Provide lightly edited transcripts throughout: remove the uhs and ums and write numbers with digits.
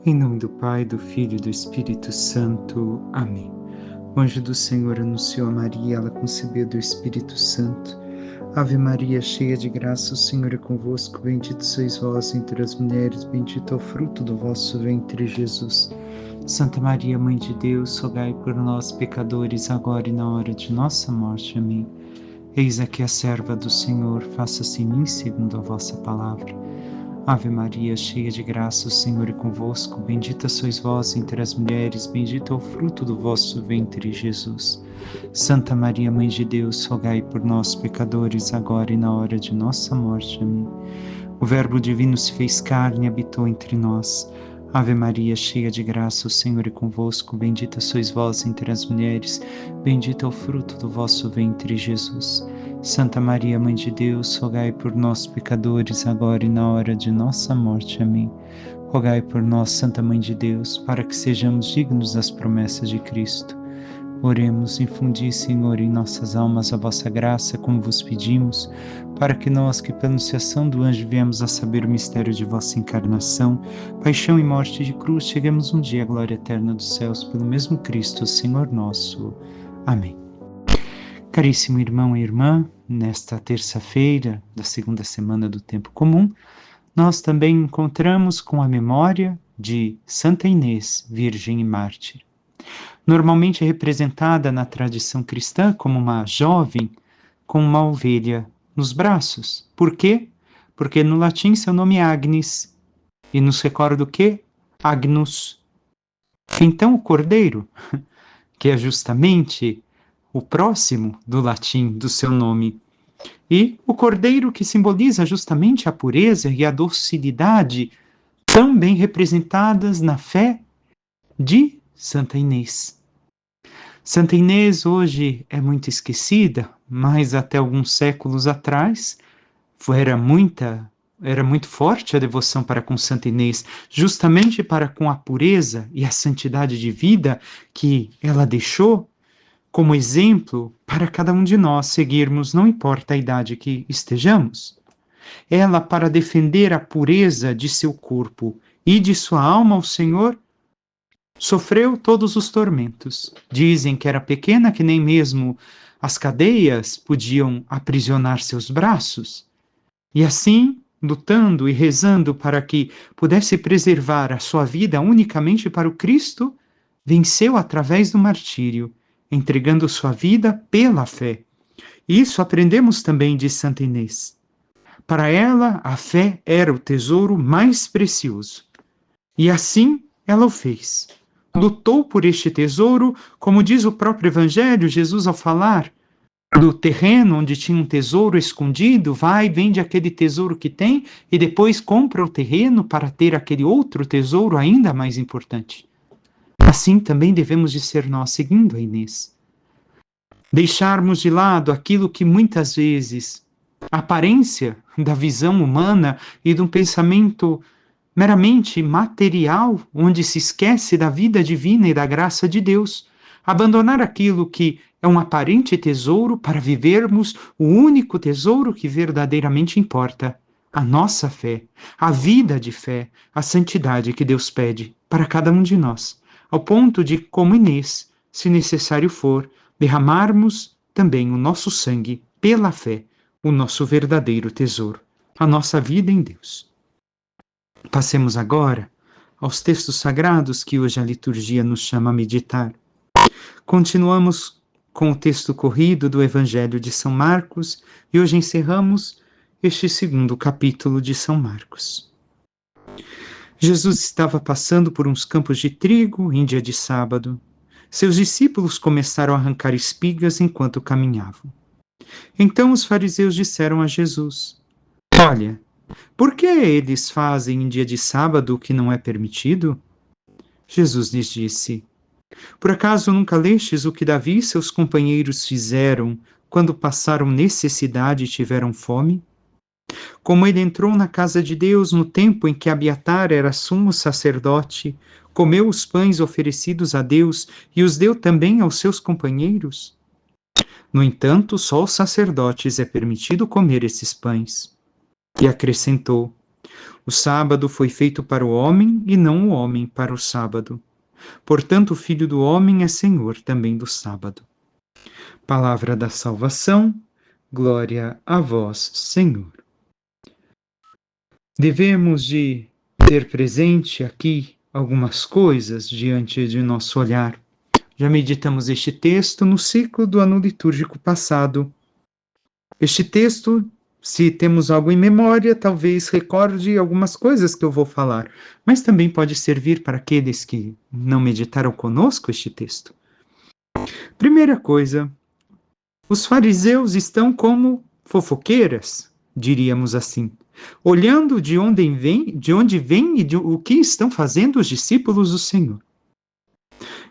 Em nome do Pai, do Filho e do Espírito Santo. Amém. O anjo do Senhor anunciou a Maria, ela concebeu do Espírito Santo. Ave Maria, cheia de graça, o Senhor é convosco. Bendito sois vós entre as mulheres, bendito é o fruto do vosso ventre, Jesus. Santa Maria, Mãe de Deus, rogai por nós, pecadores, agora e na hora de nossa morte. Amém. Eis aqui a serva do Senhor, faça-se em mim segundo a vossa palavra. Ave Maria, cheia de graça, o Senhor é convosco. Bendita sois vós entre as mulheres, bendito é o fruto do vosso ventre, Jesus. Santa Maria, Mãe de Deus, rogai por nós, pecadores, agora e na hora de nossa morte. Amém. O Verbo divino se fez carne e habitou entre nós. Ave Maria, cheia de graça, o Senhor é convosco. Bendita sois vós entre as mulheres, bendito é o fruto do vosso ventre, Jesus. Santa Maria, Mãe de Deus, rogai por nós, pecadores, agora e na hora de nossa morte. Amém. Rogai por nós, Santa Mãe de Deus, para que sejamos dignos das promessas de Cristo. Oremos, infundi, Senhor, em nossas almas a vossa graça, como vos pedimos, para que nós, que pela anunciação do anjo viemos a saber o mistério de vossa encarnação, paixão e morte de cruz, cheguemos um dia à glória eterna dos céus, pelo mesmo Cristo, Senhor nosso. Amém. Caríssimo irmão e irmã, nesta terça-feira da segunda semana do Tempo Comum, nós também encontramos com a memória de Santa Inês, Virgem e Mártir. Normalmente é representada na tradição cristã como uma jovem com uma ovelha nos braços. Por quê? Porque no latim seu nome é Agnes e nos recorda o quê? Agnus. Então o cordeiro, que é justamente o próximo do latim do seu nome, e o cordeiro que simboliza justamente a pureza e a docilidade tão bem representadas na fé de Santa Inês. Santa Inês hoje é muito esquecida, mas até alguns séculos atrás era muito forte a devoção para com Santa Inês, justamente para com a pureza e a santidade de vida que ela deixou como exemplo para cada um de nós seguirmos, não importa a idade que estejamos. Ela, para defender a pureza de seu corpo e de sua alma ao Senhor, sofreu todos os tormentos. Dizem que era pequena, que nem mesmo as cadeias podiam aprisionar seus braços. E assim, lutando e rezando para que pudesse preservar a sua vida unicamente para o Cristo, venceu através do martírio, entregando sua vida pela fé. Isso aprendemos também de Santa Inês. Para ela, a fé era o tesouro mais precioso. E assim ela o fez. Lutou por este tesouro, como diz o próprio Evangelho, Jesus ao falar do terreno onde tinha um tesouro escondido, vai, vende aquele tesouro que tem e depois compra o terreno para ter aquele outro tesouro ainda mais importante. Assim também devemos de ser nós, seguindo a Inês. Deixarmos de lado aquilo que muitas vezes a aparência da visão humana e de um pensamento meramente material, onde se esquece da vida divina e da graça de Deus. Abandonar aquilo que é um aparente tesouro para vivermos o único tesouro que verdadeiramente importa, a nossa fé, a vida de fé, a santidade que Deus pede para cada um de nós, ao ponto de, como Inês, se necessário for, derramarmos também o nosso sangue pela fé, o nosso verdadeiro tesouro, a nossa vida em Deus. Passemos agora aos textos sagrados que hoje a liturgia nos chama a meditar. Continuamos com o texto corrido do Evangelho de São Marcos e hoje encerramos este segundo capítulo de São Marcos. Jesus estava passando por uns campos de trigo em dia de sábado. Seus discípulos começaram a arrancar espigas enquanto caminhavam. Então os fariseus disseram a Jesus: Olha, por que eles fazem em dia de sábado o que não é permitido? Jesus lhes disse: Por acaso nunca lestes o que Davi e seus companheiros fizeram quando passaram necessidade e tiveram fome? Como ele entrou na casa de Deus no tempo em que Abiatar era sumo sacerdote, comeu os pães oferecidos a Deus e os deu também aos seus companheiros? No entanto, só aos sacerdotes é permitido comer esses pães. E acrescentou: O sábado foi feito para o homem e não o homem para o sábado. Portanto, o Filho do homem é Senhor também do sábado. Palavra da salvação, glória a vós, Senhor. Devemos de ter presente aqui algumas coisas diante de nosso olhar. Já meditamos este texto no ciclo do ano litúrgico passado. Este texto, se temos algo em memória, talvez recorde algumas coisas que eu vou falar, mas também pode servir para aqueles que não meditaram conosco este texto. Primeira coisa, os fariseus estão como fofoqueiras, diríamos assim, olhando de onde vem e o que estão fazendo os discípulos do Senhor.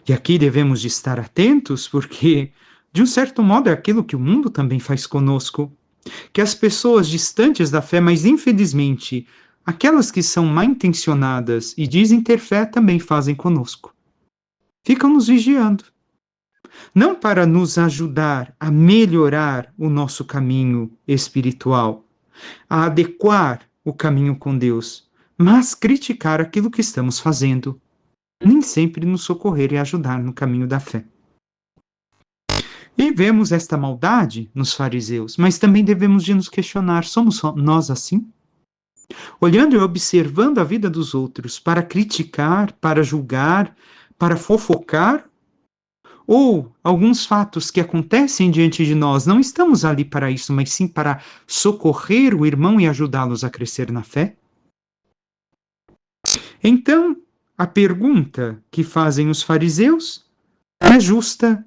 E aqui devemos de estar atentos, porque, de um certo modo, é aquilo que o mundo também faz conosco, que as pessoas distantes da fé, mas infelizmente, aquelas que são mal intencionadas e dizem ter fé, também fazem conosco. Ficam nos vigiando. Não para nos ajudar a melhorar o nosso caminho espiritual, a adequar o caminho com Deus, mas criticar aquilo que estamos fazendo, nem sempre nos socorrer e ajudar no caminho da fé. E vemos esta maldade nos fariseus, mas também devemos de nos questionar, somos nós assim? Olhando e observando a vida dos outros para criticar, para julgar, para fofocar, ou alguns fatos que acontecem diante de nós, não estamos ali para isso, mas sim para socorrer o irmão e ajudá-los a crescer na fé? Então, a pergunta que fazem os fariseus é justa,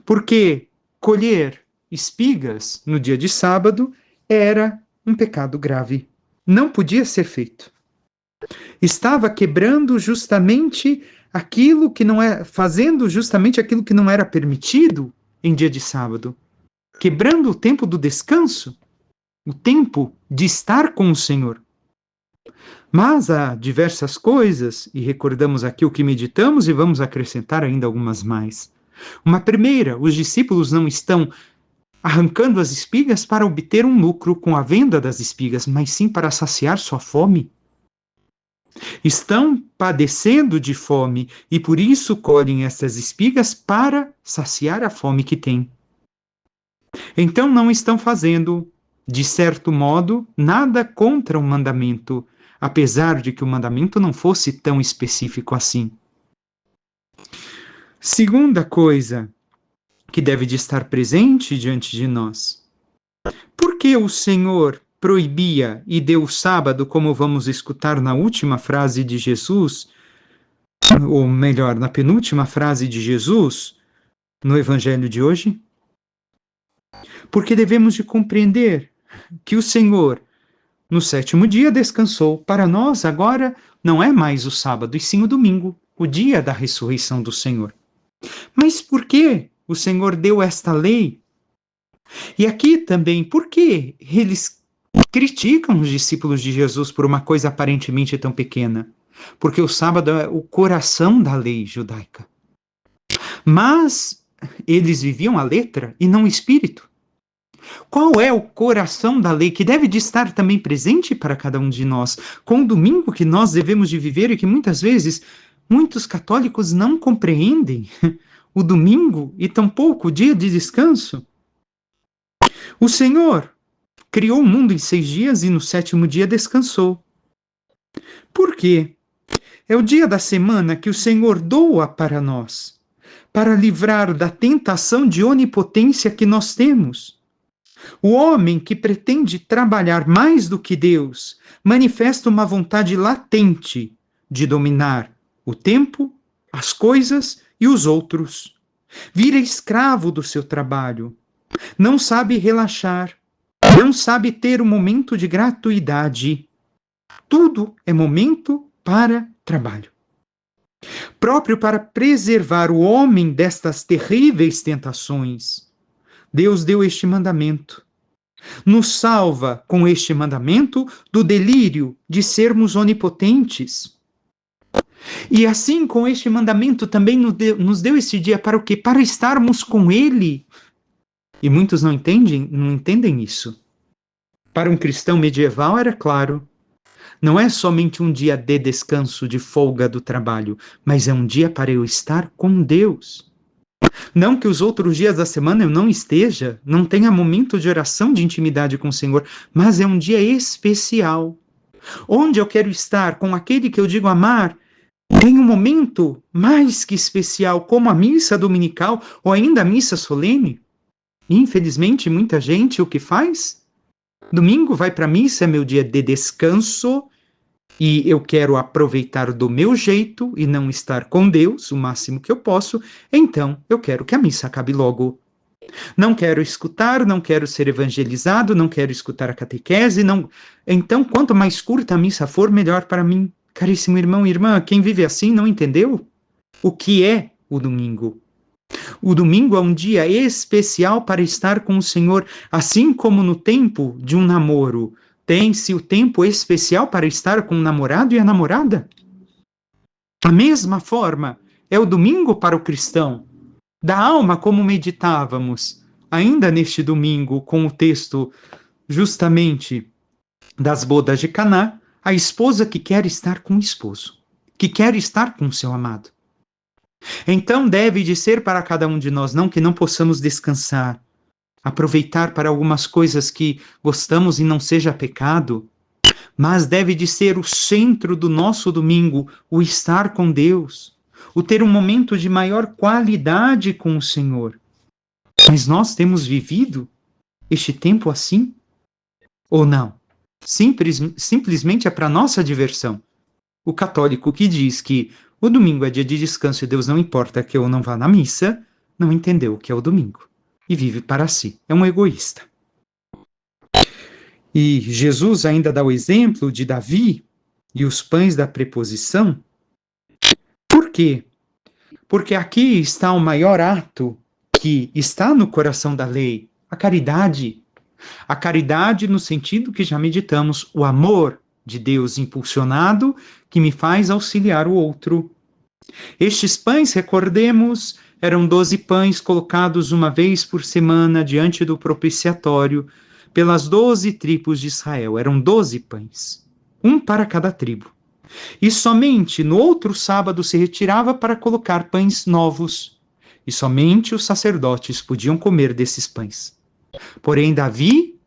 porque colher espigas no dia de sábado era um pecado grave. Não podia ser feito. Estava quebrando justamente aquilo que não é, fazendo justamente aquilo que não era permitido em dia de sábado, quebrando o tempo do descanso, o tempo de estar com o Senhor. Mas há diversas coisas, e recordamos aqui o que meditamos e vamos acrescentar ainda algumas mais. Uma primeira, os discípulos não estão arrancando as espigas para obter um lucro com a venda das espigas, mas sim para saciar sua fome. Estão padecendo de fome e por isso colhem essas espigas para saciar a fome que têm. Então não estão fazendo, de certo modo, nada contra o mandamento, apesar de que o mandamento não fosse tão específico assim. Segunda coisa que deve de estar presente diante de nós. Por que o Senhor proibia e deu o sábado, como vamos escutar na última frase de Jesus, ou melhor, na penúltima frase de Jesus, no Evangelho de hoje? Porque devemos de compreender que o Senhor, no sétimo dia, descansou. Para nós, agora, não é mais o sábado, e sim o domingo, o dia da ressurreição do Senhor. Mas por que o Senhor deu esta lei? E aqui também, por que eles criticam os discípulos de Jesus por uma coisa aparentemente tão pequena? Porque o sábado é o coração da lei judaica. Mas eles viviam a letra e não o espírito. Qual é o coração da lei que deve de estar também presente para cada um de nós, com o domingo que nós devemos de viver e que muitas vezes muitos católicos não compreendem o domingo e tampouco o dia de descanso? O Senhor criou o mundo em 6 dias e no 7º dia descansou. Por quê? É o dia da semana que o Senhor doa para nós, para livrar da tentação de onipotência que nós temos. O homem que pretende trabalhar mais do que Deus manifesta uma vontade latente de dominar o tempo, as coisas e os outros. Vira escravo do seu trabalho. Não sabe relaxar. Não sabe ter um momento de gratuidade. Tudo é momento para trabalho. Próprio para preservar o homem destas terríveis tentações, Deus deu este mandamento. Nos salva com este mandamento do delírio de sermos onipotentes. E assim, com este mandamento, também nos deu esse dia para o quê? Para estarmos com Ele. E muitos não entendem isso. Para um cristão medieval era claro, Não é somente um dia de descanso, de folga do trabalho, mas é um dia para eu estar com Deus. Não que os outros dias da semana eu não esteja, não tenha momento de oração, de intimidade com o Senhor, mas é um dia especial, onde eu quero estar com aquele que eu digo amar. Tem um momento mais que especial, como a missa dominical ou ainda a missa solene. Infelizmente, muita gente o que faz? Domingo vai para a missa, é meu dia de descanso, e eu quero aproveitar do meu jeito e não estar com Deus o máximo que eu posso, então eu quero que a missa acabe logo. Não quero escutar, não quero ser evangelizado, não quero escutar a catequese, não. Então, quanto mais curta a missa for, melhor para mim. Caríssimo irmão e irmã, quem vive assim não entendeu o que é o domingo. O domingo é um dia especial para estar com o Senhor, assim como no tempo de um namoro. Tem-se o tempo especial para estar com o namorado e a namorada? A mesma forma é o domingo para o cristão. Da alma, como meditávamos, ainda neste domingo, com o texto justamente das bodas de Caná, a esposa que quer estar com o esposo, que quer estar com o seu amado. Então deve de ser para cada um de nós, não que não possamos descansar, aproveitar para algumas coisas que gostamos e não seja pecado, mas deve de ser o centro do nosso domingo, o estar com Deus, o ter um momento de maior qualidade com o Senhor. Mas nós temos vivido este tempo assim? Ou não? Simplesmente é para nossa diversão. O católico que diz que o domingo é dia de descanso e Deus não importa que eu não vá na missa, não entendeu o que é o domingo e vive para si. É um egoísta. E Jesus ainda dá o exemplo de Davi e os pães da preposição. Por quê? Porque aqui está o maior ato que está no coração da lei, a caridade. A caridade no sentido que já meditamos, o amor de Deus impulsionado que me faz auxiliar o outro. Estes pães, recordemos, eram 12 pães colocados uma vez por semana diante do propiciatório pelas 12 tribos de Israel. Eram 12 pães, um para cada tribo. E somente no outro sábado se retirava para colocar pães novos. E somente os sacerdotes podiam comer desses pães. Porém, Davi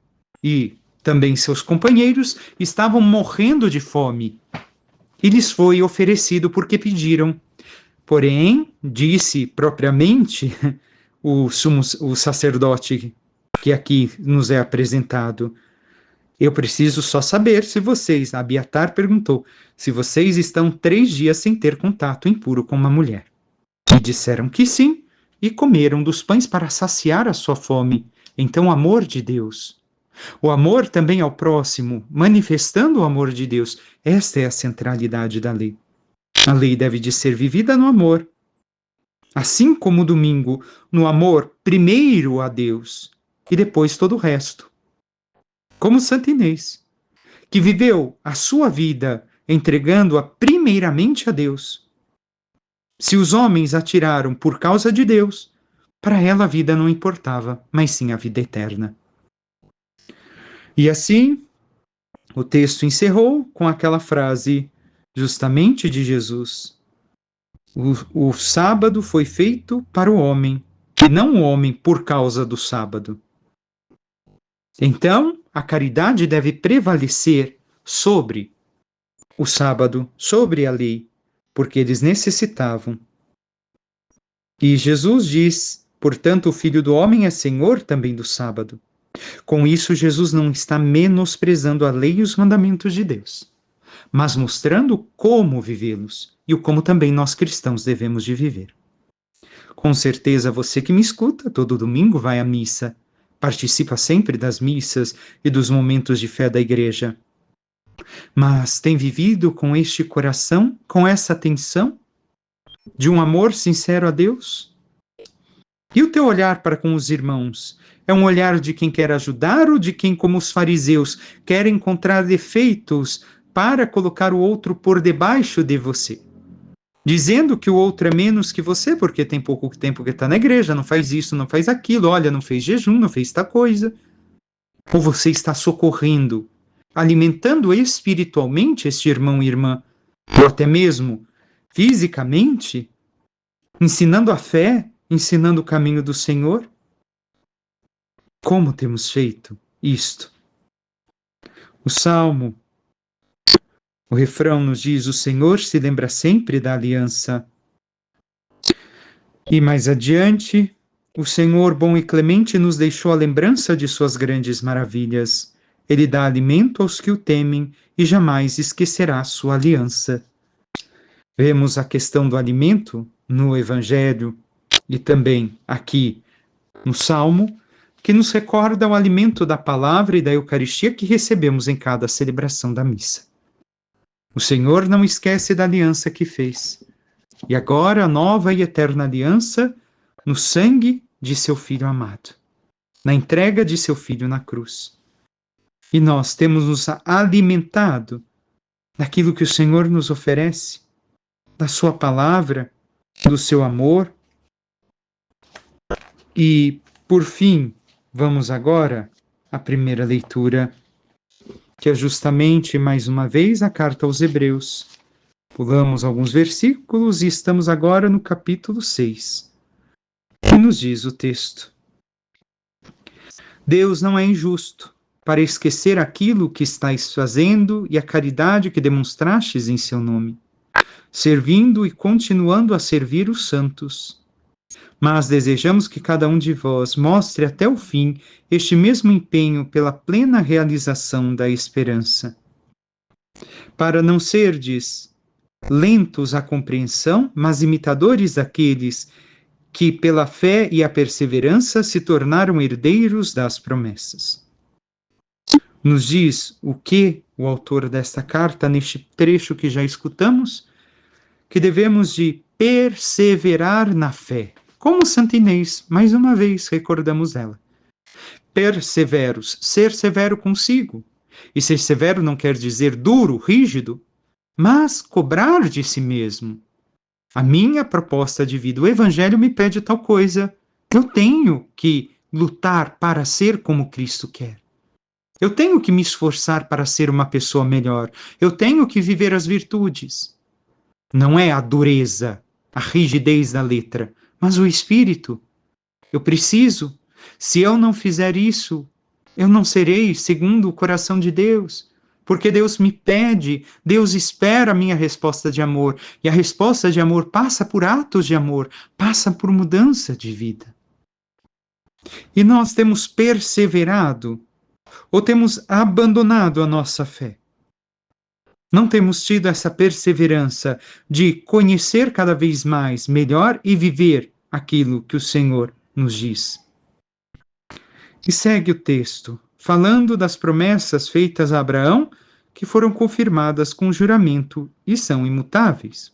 e também seus companheiros estavam morrendo de fome. E lhes foi oferecido porque pediram. Porém, disse propriamente o sacerdote que aqui nos é apresentado: eu preciso só saber se vocês, Abiatar perguntou, se vocês estão 3 dias sem ter contato impuro com uma mulher. E disseram que sim, e comeram dos pães para saciar a sua fome. Então, o amor de Deus. O amor também ao próximo, manifestando o amor de Deus. Esta é a centralidade da lei. A lei deve de ser vivida no amor. Assim como o domingo, no amor primeiro a Deus e depois todo o resto. Como Santa Inês, que viveu a sua vida entregando-a primeiramente a Deus. Se os homens a tiraram por causa de Deus, para ela a vida não importava, mas sim a vida eterna. E assim, o texto encerrou com aquela frase justamente de Jesus: o sábado foi feito para o homem, e não o homem por causa do sábado. Então, a caridade deve prevalecer sobre o sábado, sobre a lei, porque eles necessitavam. E Jesus diz: portanto, o Filho do Homem é Senhor também do sábado. Com isso, Jesus não está menosprezando a lei e os mandamentos de Deus, mas mostrando como vivê-los e o como também nós cristãos devemos de viver. Com certeza, você que me escuta, todo domingo vai à missa, participa sempre das missas e dos momentos de fé da igreja. Mas tem vivido com este coração, com essa atenção, de um amor sincero a Deus? E o teu olhar para com os irmãos? É um olhar de quem quer ajudar ou de quem, como os fariseus, quer encontrar defeitos para colocar o outro por debaixo de você? Dizendo que o outro é menos que você porque tem pouco tempo que está na igreja, não faz isso, não faz aquilo, olha, não fez jejum, não fez tal coisa. Ou você está socorrendo alimentando espiritualmente este irmão e irmã, ou até mesmo fisicamente, ensinando a fé, ensinando o caminho do Senhor? Como temos feito isto? O Salmo, o refrão nos diz: o Senhor se lembra sempre da aliança. E mais adiante, o Senhor bom e clemente nos deixou a lembrança de suas grandes maravilhas. Ele dá alimento aos que o temem e jamais esquecerá sua aliança. Vemos a questão do alimento no Evangelho e também aqui no Salmo, que nos recorda o alimento da palavra e da Eucaristia que recebemos em cada celebração da missa. O Senhor não esquece da aliança que fez. E agora a nova e eterna aliança no sangue de seu Filho amado, na entrega de seu Filho na cruz. E nós temos nos alimentado daquilo que o Senhor nos oferece, da sua palavra, do seu amor. E, por fim, vamos agora à primeira leitura, que é justamente, mais uma vez, a carta aos Hebreus. Pulamos alguns versículos e estamos agora no capítulo 6. E nos diz o texto: Deus não é injusto para esquecer aquilo que estáis fazendo e a caridade que demonstrastes em seu nome, servindo e continuando a servir os santos. Mas desejamos que cada um de vós mostre até o fim este mesmo empenho pela plena realização da esperança. Para não serdes lentos à compreensão, mas imitadores daqueles que, pela fé e a perseverança, se tornaram herdeiros das promessas. Nos diz o que o autor desta carta, neste trecho que já escutamos, que devemos de perseverar na fé. Como Santa Inês, mais uma vez recordamos ela. Perseveros, ser severo consigo. E ser severo não quer dizer duro, rígido, mas cobrar de si mesmo. A minha proposta de vida, o Evangelho me pede tal coisa. Eu tenho que lutar para ser como Cristo quer. Eu tenho que me esforçar para ser uma pessoa melhor. Eu tenho que viver as virtudes. Não é a dureza, a rigidez da letra, mas o espírito. Eu preciso. Se eu não fizer isso, eu não serei segundo o coração de Deus. Porque Deus me pede, Deus espera a minha resposta de amor. E a resposta de amor passa por atos de amor, passa por mudança de vida. E nós temos perseverado, ou temos abandonado a nossa fé. Não temos tido essa perseverança de conhecer cada vez mais, melhor e viver aquilo que o Senhor nos diz. E segue o texto, falando das promessas feitas a Abraão, que foram confirmadas com juramento e são imutáveis.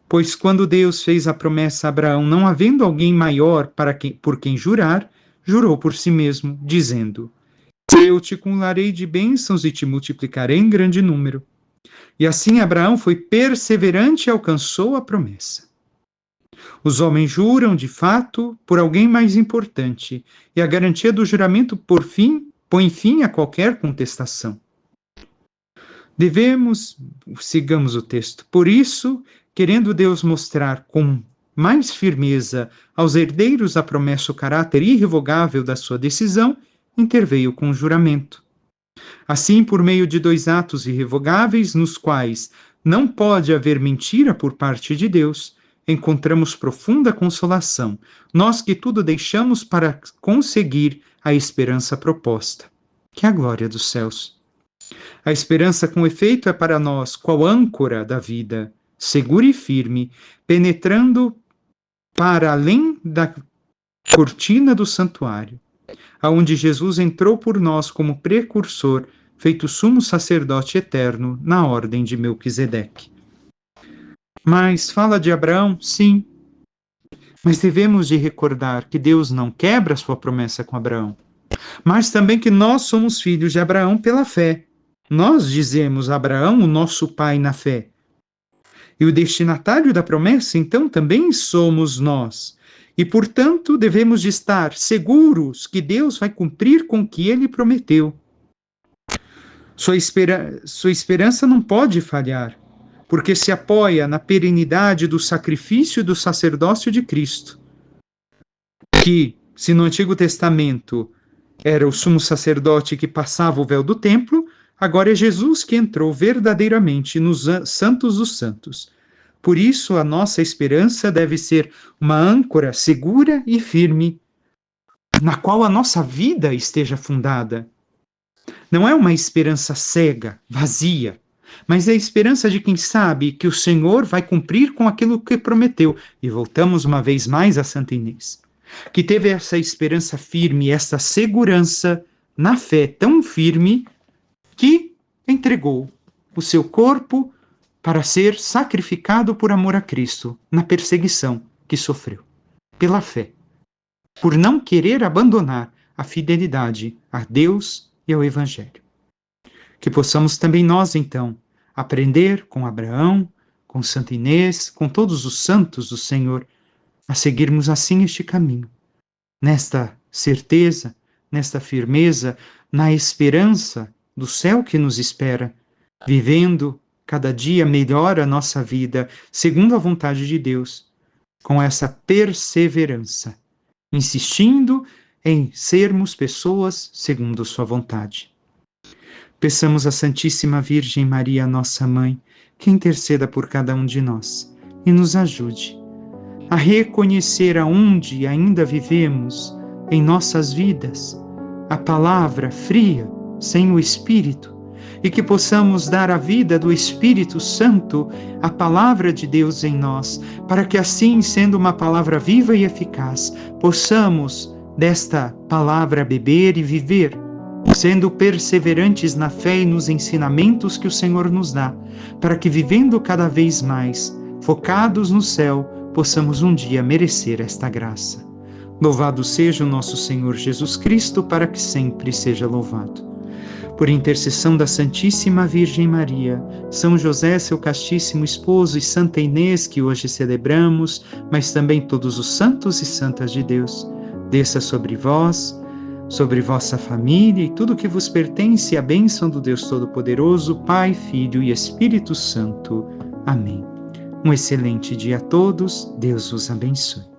Pois quando Deus fez a promessa a Abraão, não havendo alguém maior por quem jurar, jurou por si mesmo, dizendo: Eu te cumularei de bênçãos e te multiplicarei em grande número. E assim Abraão foi perseverante e alcançou a promessa. Os homens juram, de fato, por alguém mais importante, e a garantia do juramento, por fim, põe fim a qualquer contestação. Sigamos o texto. Por isso, querendo Deus mostrar com mais firmeza aos herdeiros da promessa o caráter irrevogável da sua decisão, interveio com o juramento. Assim, por meio de 2 atos irrevogáveis, nos quais não pode haver mentira por parte de Deus, encontramos profunda consolação, nós que tudo deixamos para conseguir a esperança proposta, que é a glória dos céus. A esperança, com efeito, é para nós qual âncora da vida, segura e firme, penetrando para além da cortina do santuário, aonde Jesus entrou por nós como precursor, feito sumo sacerdote eterno na ordem de Melquisedeque. Mas fala de Abraão, sim, mas devemos de recordar que Deus não quebra sua promessa com Abraão, mas também que nós somos filhos de Abraão pela fé. Nós dizemos a Abraão o nosso pai na fé. E o destinatário da promessa, então, também somos nós. E, portanto, devemos de estar seguros que Deus vai cumprir com o que ele prometeu. Sua esperança não pode falhar, porque se apoia na perenidade do sacrifício e do sacerdócio de Cristo, que, se no Antigo Testamento era o sumo sacerdote que passava o véu do templo, agora é Jesus que entrou verdadeiramente nos santos dos santos. Por isso, a nossa esperança deve ser uma âncora segura e firme, na qual a nossa vida esteja fundada. Não é uma esperança cega, vazia, mas é a esperança de quem sabe que o Senhor vai cumprir com aquilo que prometeu. E voltamos uma vez mais a Santa Inês, que teve essa esperança firme, essa segurança na fé tão firme, que entregou o seu corpo para ser sacrificado por amor a Cristo na perseguição que sofreu, pela fé, por não querer abandonar a fidelidade a Deus e ao Evangelho. Que possamos também nós, então, aprender com Abraão, com Santa Inês, com todos os santos do Senhor, a seguirmos assim este caminho, nesta certeza, nesta firmeza, na esperança do céu que nos espera, vivendo cada dia melhor a nossa vida, segundo a vontade de Deus, com essa perseverança, insistindo em sermos pessoas segundo sua vontade. Peçamos à Santíssima Virgem Maria, nossa Mãe, que interceda por cada um de nós e nos ajude a reconhecer aonde ainda vivemos em nossas vidas a palavra fria, sem o Espírito, e que possamos dar a vida do Espírito Santo, a palavra de Deus em nós, para que assim, sendo uma palavra viva e eficaz, possamos desta palavra beber e viver, sendo perseverantes na fé e nos ensinamentos que o Senhor nos dá, para que, vivendo cada vez mais, focados no céu, possamos um dia merecer esta graça. Louvado seja o nosso Senhor Jesus Cristo, para que sempre seja louvado. Por intercessão da Santíssima Virgem Maria, São José, seu castíssimo esposo, e Santa Inês, que hoje celebramos, mas também todos os santos e santas de Deus, desça sobre vós, sobre vossa família e tudo que vos pertence, a bênção do Deus Todo-Poderoso, Pai, Filho e Espírito Santo. Amém. Um excelente dia a todos, Deus os abençoe.